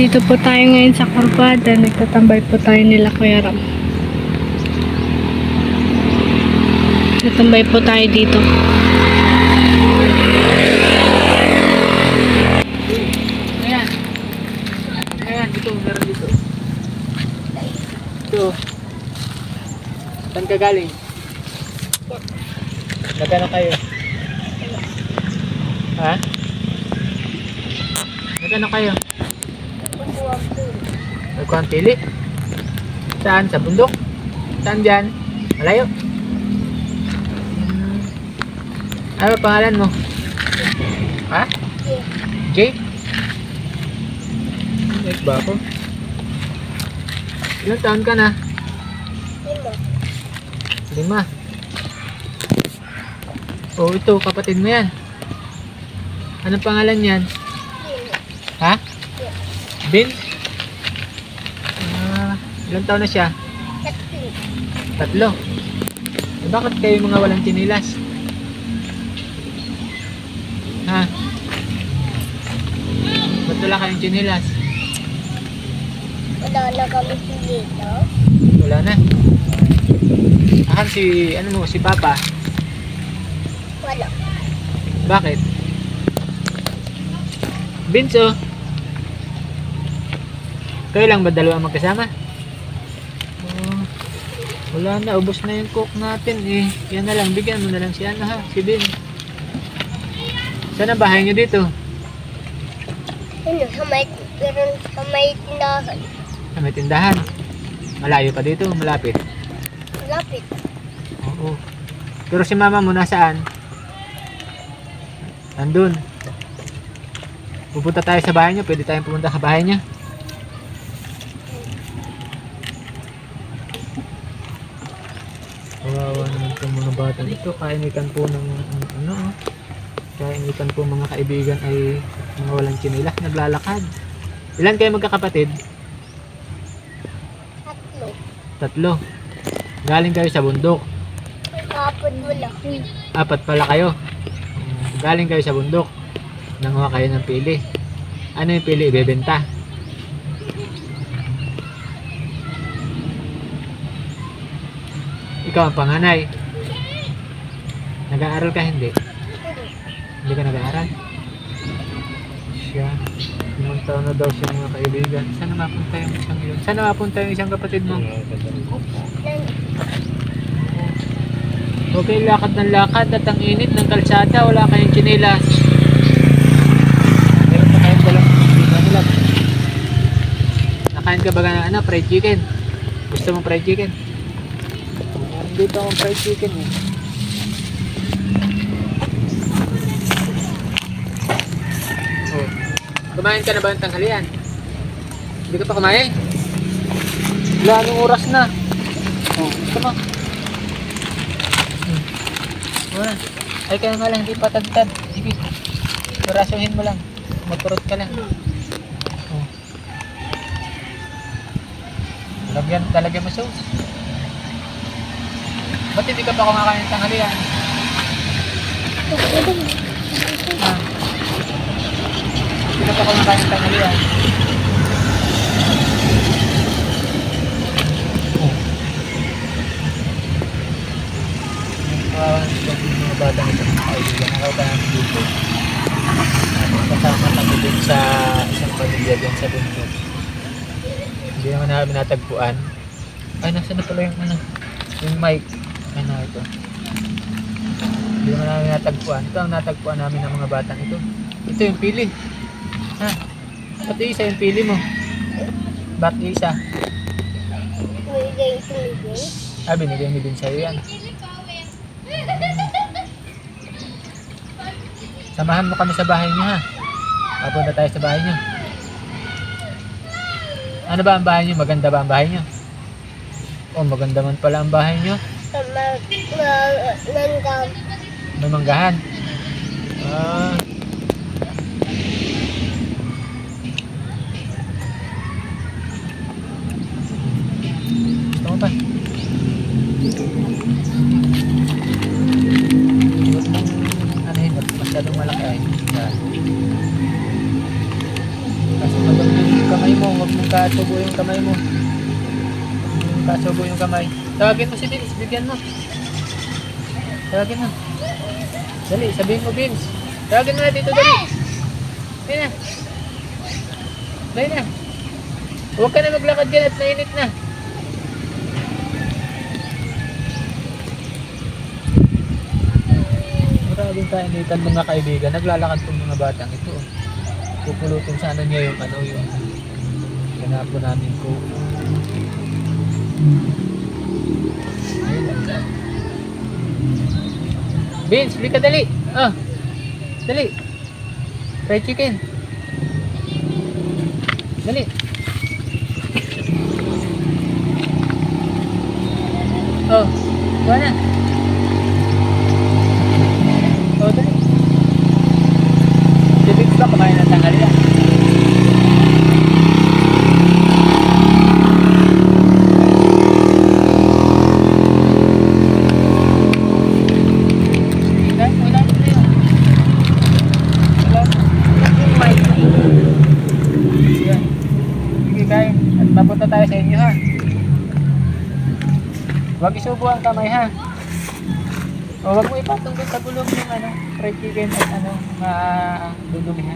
Dito po tayo ngayon sa Kurbada. Nagtatambay po tayo nila Kuya Ram. Nagtatambay po tayo dito. Ayan. Ayan, dito. Meron dito. Ito. Saan ka galing? Nagano kayo? Ha? Nagano kayo? Nagkuhan pili? Saan? Sa bundok? Saan dyan? Malayo? Ano pangalan mo? Ha? Jake? Jake ba ako? Ilang taon ka na? 5. Oh, ito, kapatid mo yan. Anong pangalan yan? Ha? Bin? Ilang taon na siya? 3. Bakit kayo mga walang chinilas? Ha? Ba't wala kayong chinilas? Wala na kami dito. Wala na. Akan si, ano mo, si Papa? Wala. Bakit? Binso? Kayo lang ba dalawa magkasama? Oh, wala na, ubos na yung coke natin eh. Yan na lang, bigyan mo na lang si ano ha, si Bin. Saan ang bahay niyo dito? Ano, sa may tindahan. Sa may tindahan. Malayo pa dito, malapit. Malapit. Oo. Pero si mama mo nasaan? Nandun. Pupunta tayo sa bahay niyo, pwede tayong pumunta sa bahay niya. Kawawa naman itong mga bata ito. Kainitan po ng ano, kainitan po mga kaibigan ay mga walang tsinila, naglalakad. Ilan kayo magkakapatid? 3. Galing kayo sa bundok. 4 wala. 4 pala kayo. Galing kayo sa bundok. Nanguha kayo ng pili. Ano yung pili? Ibebenta. Ikaw ang panganay. Nag-aaral ka hindi? Hindi ka nag-aaral? Siya. 5 taon na daw siya mga kaibigan. Saan mapunta yung isang yun? Saan mapunta yung isang kapatid mo? Okay, lakad ng lakad at ang init ng kalsada. Wala kayong tsinelas. Meron pa kayong dalang nila. Nakain ka ba ng ano, fried chicken? Gusto mong fried chicken? Dito akong fried chicken eh. Oh. Kumain ka na ba ng tanghalian? Hindi ka pa kumain? Wala, anong oras na? Oh, gusto mo? Wala. Ay kaya nga lang, hindi pa tagtad. Sige. Kurasuhin mo lang. Magturot ka lang. Oh. Talagyan mo sauce. Ba't hindi ka pa kumakain ng tanghalian? Ah. Hindi ka pa kumakain ng tanghalian? Mga bata nito mga kaibigan, nakauta namin dito. Kasama kami din sa isang pamilya dyan sa bundok. Hindi naman namin natagpuan. Ay, nasa na pala yung ano, yung mic. Ano ito? Hindi naman namin natagpuan. Ito ang natagpuan namin ng mga batang ito. Ito yung pili. Ha? Pati isa yung pili mo. Bakit isa? Binigay mo din sa'yo yan. Samahan mo kami sa bahay niyo ha. Papunta tayo sa bahay niyo. Ano ba ang bahay niyo? Maganda ba ang bahay niyo? Oh, maganda man pala ang bahay niyo. May manggahan. Gusto mo pa? masyadong malaki ay. Kasi madami yung kamay mo. Magkasubo yung kamay mo. Magkasubo yung kamay. Tawagin mo si Vince, bigyan mo. Tawagin mo. Dali, sabihin mo Vince. Tawagin mo na dito, dali. Dali na. Dali na. Huwag ka na maglakad dyan at nainit na. Maraming kainitan mga kaibigan. Naglalakad tong mga batang ito. Pupulutin sana niya yung yung ganapo namin ko. Vince, bili ka dali. Dali. Fried chicken. Dali. Kuha na. Dali. Si Vince ba kumain ng tanghali ah? Mapunta tayo sa inyo ha. Huwag isubo ang kamay ha. O huwag mo ipatong doon sa gulong yung fried chicken at dudumihan.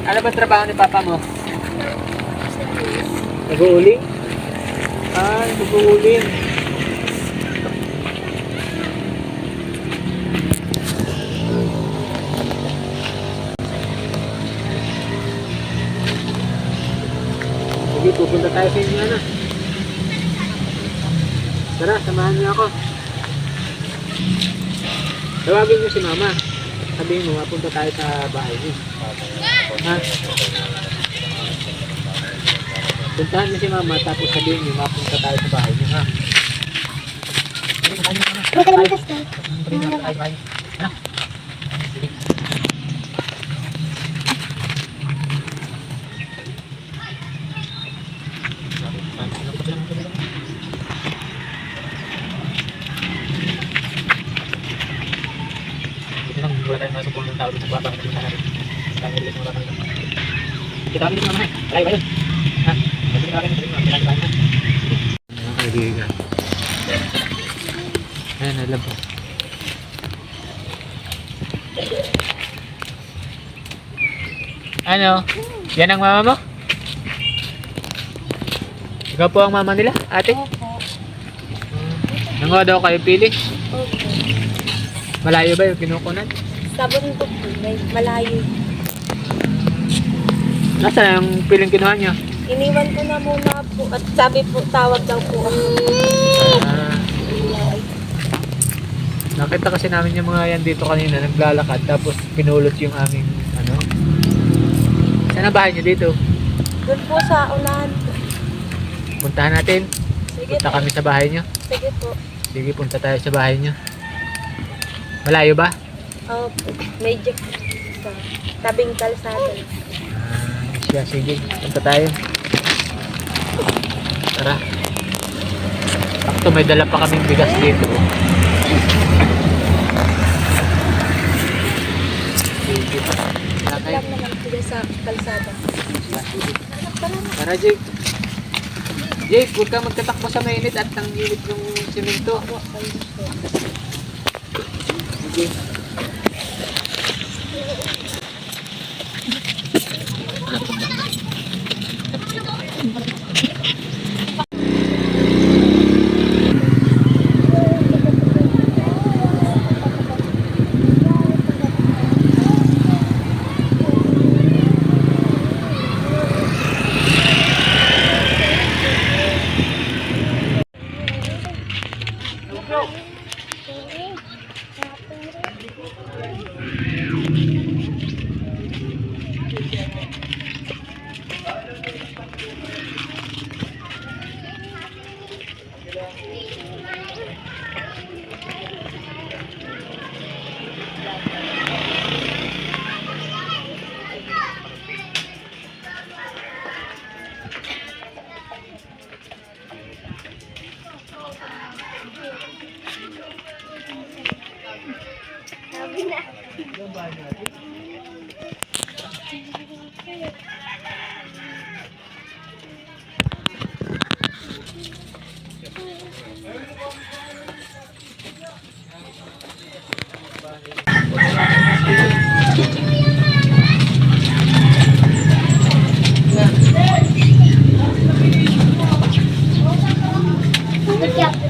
Ano ba trabaho ni papa mo? Nag-uuling? Nag-uuling. Sige, pupunta tayo sa inyo na. Tara, samahan niyo ako. Tawagin niyo si mama. Sabihin mo, punta tayo sa bahay niyo. Ha? Puntahan niyo si mama, tapos sabihin niyo, mapunta tayo sa bahay niyo, ha? Wala tayong masubong ng tao dito sa baba. Kita kami dito naman eh. Alay ba yun? Ha? Mabili ka rin. Mga kaibigan. Ayan, nalabo. Ano? Yan ang mama mo? Ikaw po ang mama nila, ate? Opo. Nanguha daw kayo pili? Opo. Malayo ba yung kinukunan? Sa bundok po, may malayo. Nasaan ang piling kinuha niyo? Iniwan ko na muna po at sabi po tawag daw po ako. Nakita kasi namin yung mga yan dito kanina naglalakad tapos pinulot yung aming saan ang bahay niyo dito? Doon po sa unahan po. Puntahan natin. Sige Punta po. kami sa bahay niyo. Sige po. Sige, punta tayo sa bahay niyo. Malayo ba? Opo. Medyo sa tabing kalsada. Siya, sige. Punta tayo. Tara. Sakto, may dala pa kaming bigas dito. Sige. Sakay. Lang naman sila sa kalsada. Tara, Jake. Jake, huwag kang magtatakbo sa mainit at ang init ng simento. Sige.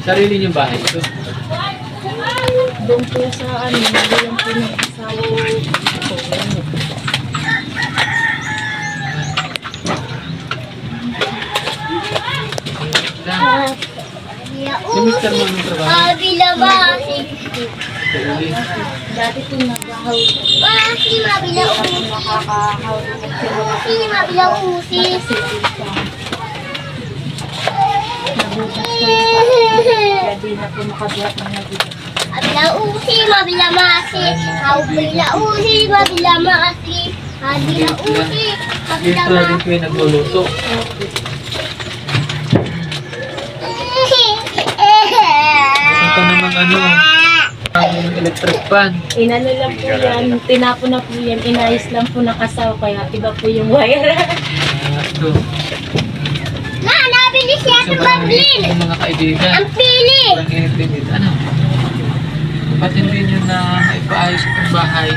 Sarili niyong bahay ito. Doon po sa ano, nabilang po ng asawa ko. Si Mr. mo anong trabaho? Dati po naghahaw. Nabutas ko yung kaya di na po makabuhat ng nabili. Abilausi, mabilamasi. Abilausi, mabilamasi. Abilausi, Extra din kayo nagluluto. Ito namang ano, ang electric fan. Inano lang po yan, tinapo na po yan, inayos lang po ng asawa kaya iba po yung wire. Ito. Na, nabili siya sa Sobrang Bablin. init ng mga kaibigan. Ang pili. Sobrang init din dito. Ano? Ba't hindi nyo na maipaayos itong bahay?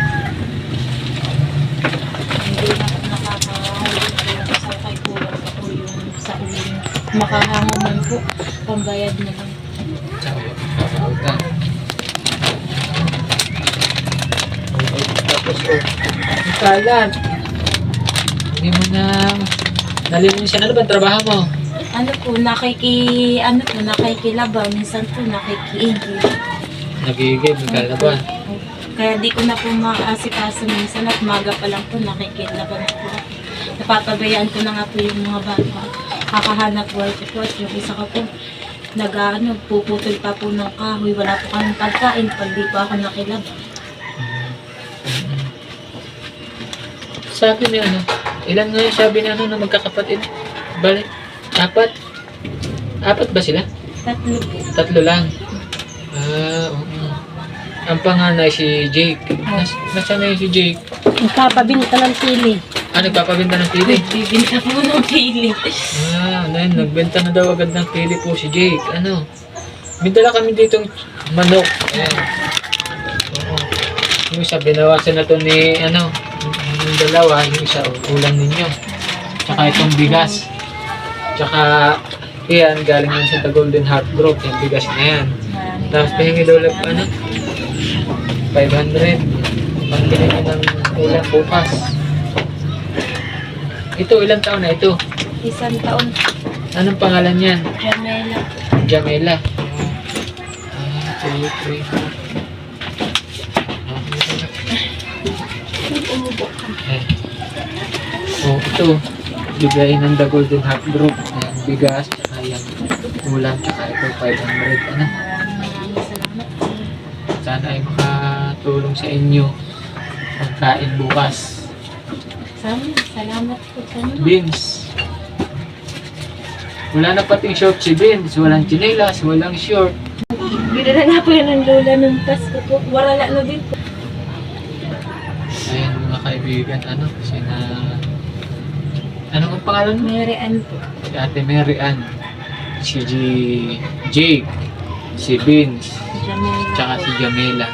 Hindi na po nakakahalik po yung asawa kay kulang pa po yung sa uling. Makahango man po, pambayad na lang. Tapos ang kalat. Hindi mo na nalilinisan. Ano ba ang trabaho mo? Ano po, nakikilabaw, minsan po nakikiigil. Nagigib, nagkalaban. Kaya di ko na po maasikaso minsan at maga pa lang po nakikilaban po. Napapabayaan ko na nga po yung mga bata. Kakahanap buhay ko po at yung isa ko po puputol pa po ng kahoy. Wala po kaming pagkain pag di po ako nakilabang. Sabi niya ano, ilan nga yung sabi na ano na magkakapatid? Balik, apat? Apat ba sila? Tatlo po. Tatlo lang. Oo. Ang panganay si Jake. Nasaan na yun si Jake? Nagpapabinta ng pili. Nagpapabenta ng pili? Bibinta po ng pili. Nagbenta na daw agad ng pili po si Jake. Ano? May dala kami ditong manok. Ayan. Oo. Yung isa, binawasan na to ni, ano, yung dalawa, yung isa, ulam ninyo. Tsaka itong bigas. Tsaka, yan, galing yun sa The Golden Heart Group, yung bigas na yan. Tapos pahingi daw lang, ano, 500. Pambili nyo ng ulam bukas. Ito, ilang taon na ito? Isang taon. Anong pangalan yan? Jamela. Jamela. 2, 3, 4. Ito. Bigay ng The Golden Heart Group. Ayan, bigas. Ayan. Ulam. Tsaka ito, 500. Ano? Maraming salamat po. Sana ay makatulong sa inyo. Pagkain bukas. Salamat po sa inyo. Beans. Wala na pating short si Beans. Walang chinelas, walang short. Binila na po yan ng lola ng Pasko po. Warala na din po. Ayan mga kaibigan, ano, sina... Ano ang pangalan mo? Mary Ann po. Si Ate Mary Ann. Si Jake. Si Beans. Jamela Tsaka po. si Jamela.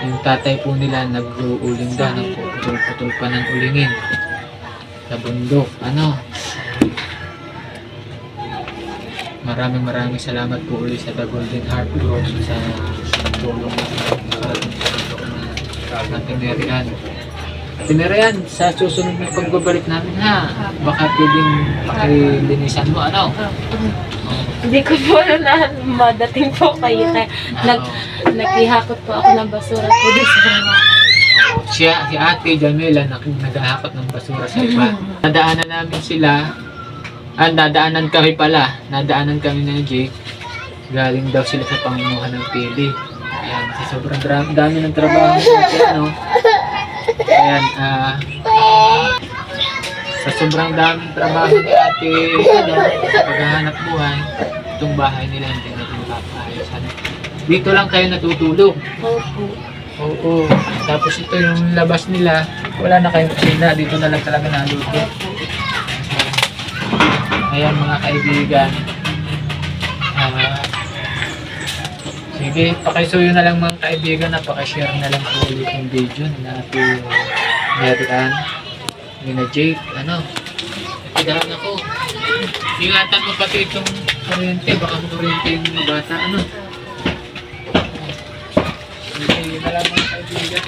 Yung tatay po nila nag-uuling da, nagpuputol-putol pa ng ulingin. Sa bundok, ano. Maraming salamat po ulit sa The Golden Heart Group sa tulong na nakarating sa bundok na Ate Mary Ann. Ate Mary Ann, sa susunod na pagbabalik namin ha, baka pwedeng pakilinisan mo, ano? Hindi ko po na madating po kayo. Naghihakot po ako ng basura po doon sa mga. Si Ate Jamela naghahakot ng basura sa iba. Nadaanan namin sila. Dadaanan kami pala. Nadaanan kami na Jake. Galing daw sila sa pangunuhan ng pili. Ayan, sa sobrang dami ng trabaho nila, ano. Ayan, sa sobrang daming trabaho ni Ate, ano, paghahanap buhay, itong bahay nila hindi natin makapaayos. Dito lang kayo natutulog. Opo. Oo. Tapos ito yung labas nila. Wala na kayong kusina. Dito na lang talaga naluto. Ayan mga kaibigan. Sige, pakisuyo na lang mga kaibigan na pakishare na lang po ulit yung video na Ate Marian. Yung na Jake, natidahan ako. Ingatan mo pati itong kuryente, baka kuryente yung bata, Sige, yun na lang mga kaibigan.